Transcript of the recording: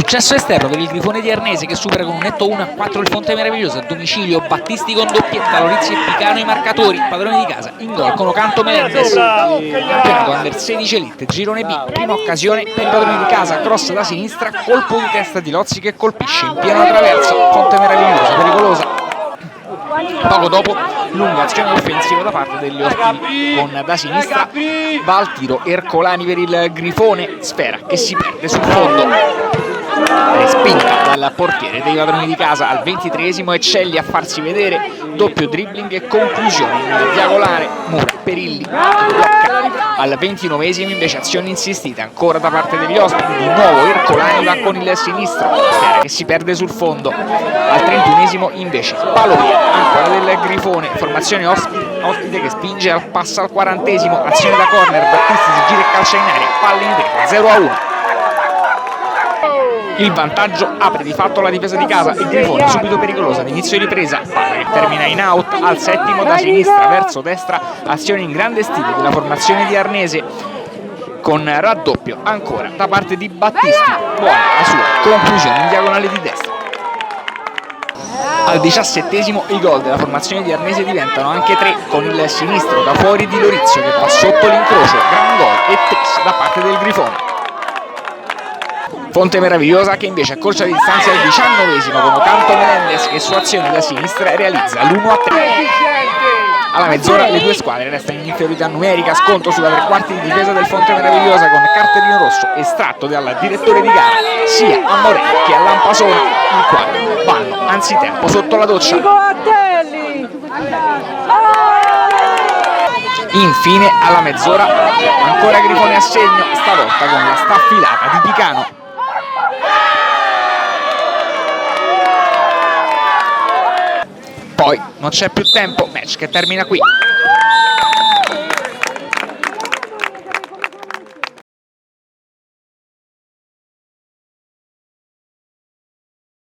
Successo esterno per il Grifone di Arnese che supera con un netto 1-4 il Fonte Meraviglioso. A domicilio Battisti con doppietta, Lorizzi e Picano i marcatori, padroni di casa in gol con Ocanto Melendez. Campionato Under 16 Elite, girone B, prima occasione per i padroni di casa, cross da sinistra, colpo di testa di Lozzi che colpisce in pieno traverso, Fonte Meraviglioso, pericolosa. Poco dopo lunga azione offensiva da parte degli ospiti con da sinistra va al tiro Ercolani per il Grifone, sfera che si perde sul fondo, respinta dal portiere dei padroni di casa. Al 23esimo Eccelli a farsi vedere, doppio dribbling e conclusione in diagonale, Mura, Perilli blocca. Al 29esimo invece azione insistita ancora da parte degli ospiti, di nuovo Ercolani va con il sinistro, sfera che si perde sul fondo. Al 31esimo invece palo via ancora del Grifone, formazione ospite che spinge, passa al 40esimo, azione da corner, Battisti si gira e calcia in aria, palla in rete, 0-1. Il vantaggio apre di fatto la difesa di casa, il Grifone subito pericolosa all'inizio di ripresa, palla che termina in out. Al 7° da sinistra verso destra, azione in grande stile della formazione di Arnese con raddoppio ancora da parte di Battisti, buona la sua conclusione in diagonale di destra. Al 17esimo i gol della formazione di Arnese diventano anche 3 con il sinistro da fuori di Lorizio che va sotto l'incrocio, gran gol e tris da parte del Grifone. Fonte Meravigliosa che invece accorcia le distanze al 19esimo con Ocanto Melendez che su azione da sinistra realizza l'1-3. Alla mezz'ora le due squadre restano in inferiorità numerica, scontro sulla tre quarti di difesa del Fonte Meravigliosa con cartellino rosso estratto dal direttore di gara sia a Morelli che a Lampasona, il quale vanno anzitempo sotto la doccia. Infine alla mezz'ora ancora Grifone a segno, stavolta con la staffilata di Picano. Poi non c'è più tempo, match che termina qui.